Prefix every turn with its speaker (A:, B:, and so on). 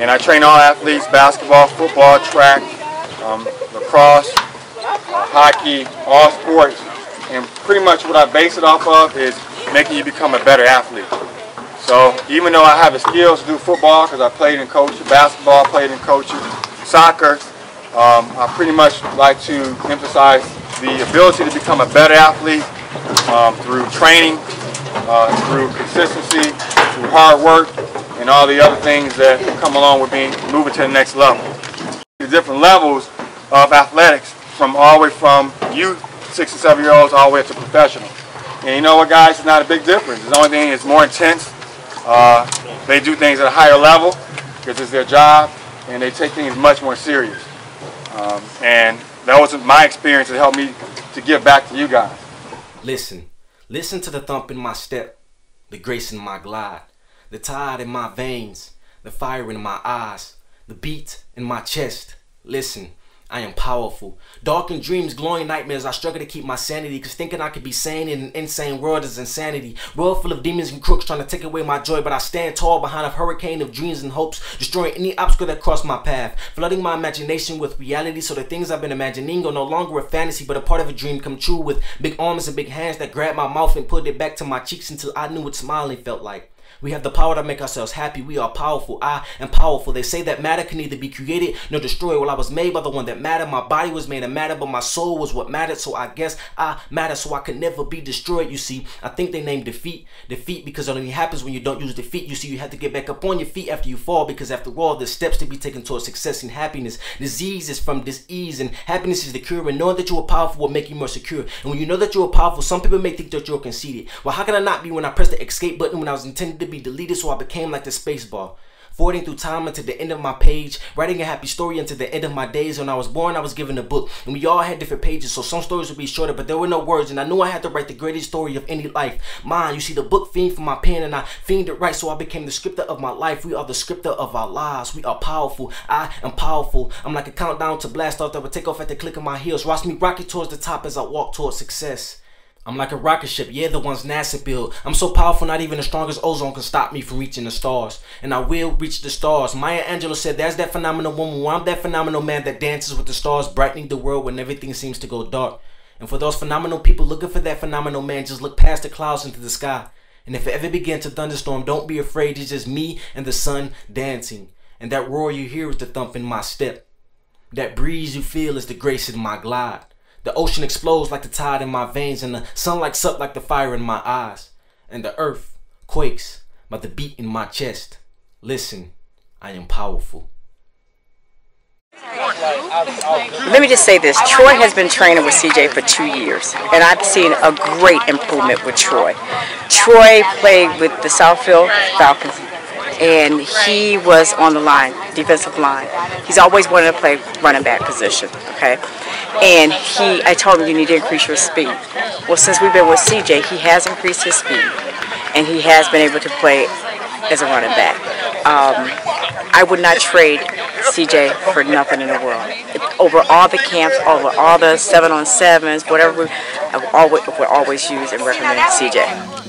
A: And I train all athletes: basketball, football, track, lacrosse, hockey, all sports. And pretty much what I base it off of is making you become a better athlete. So even though I have the skills to do football, because I played and coached, basketball, played and coached, soccer, I pretty much like to emphasize the ability to become a better athlete through training, through consistency, through hard work, and all the other things that come along with moving to the next level. The different levels of athletics, from all the way from youth, 6 and 7 year olds, all the way up to professional. And you know what, guys? It's not a big difference. The only thing is more intense. They do things at a higher level because it's their job, and they take things much more serious. And that was my experience that helped me to give back to you guys.
B: Listen to the thump in my step, the grace in my glide, the tide in my veins, the fire in my eyes, the beat in my chest. Listen, I am powerful. Darkened dreams, glowing nightmares, I struggle to keep my sanity, cause thinking I could be sane in an insane world is insanity. World full of demons and crooks trying to take away my joy, but I stand tall behind a hurricane of dreams and hopes, destroying any obstacle that crossed my path, flooding my imagination with reality, so the things I've been imagining are no longer a fantasy, but a part of a dream come true, with big arms and big hands that grabbed my mouth and pulled it back to my cheeks until I knew what smiling felt like. We have the power to make ourselves happy. We are powerful. I am powerful. They say that matter can neither be created nor destroyed. Well, I was made by the one that mattered. My body was made of matter, but my soul was what mattered. So I guess I matter, so I could never be destroyed. You see, I think they named defeat because it only happens when you don't use defeat. You see, you have to get back up on your feet after you fall, because after all, there's steps to be taken towards success and happiness. Disease is from dis-ease, and happiness is the cure. And knowing that you are powerful will make you more secure. And when you know that you are powerful, some people may think that you're conceited. Well, how can I not be when I pressed the escape button when I was intended to be deleted? So I became like the space bar, forwarding through time until the end of my page, writing a happy story until the end of my days. When I was born, I was given a book, and we all had different pages, so some stories would be shorter, but there were no words, and I knew I had to write the greatest story of any life. Mine, you see, the book fiend for my pen, and I fiend it right, so I became the scripter of my life. We are the scripter of our lives. We are powerful. I am powerful. I'm like a countdown to blast off that would take off at the click of my heels. Watch me rocket towards the top as I walk towards success. I'm like a rocket ship, yeah, the ones NASA built. I'm so powerful, not even the strongest ozone can stop me from reaching the stars. And I will reach the stars. Maya Angelou said, there's that phenomenal woman. Well, I'm that phenomenal man that dances with the stars, brightening the world when everything seems to go dark. And for those phenomenal people looking for that phenomenal man, just look past the clouds into the sky. And if it ever begins to thunderstorm, don't be afraid. It's just me and the sun dancing. And that roar you hear is the thump in my step. That breeze you feel is the grace in my glide. The ocean explodes like the tide in my veins, and the sun lights up like the fire in my eyes. And the earth quakes by the beat in my chest. Listen, I am powerful.
C: Let me just say this. Troy has been training with CJ for 2 years, and I've seen a great improvement with Troy. Troy played with the Southfield Falcons, and he was on the line, defensive line. He's always wanted to play running back position, okay? And I told him, you need to increase your speed. Well, since we've been with CJ, he has increased his speed, and he has been able to play as a running back. I would not trade CJ for nothing in the world. Over all the camps, over all the 7-on-7s, whatever, we'll always use and recommend CJ.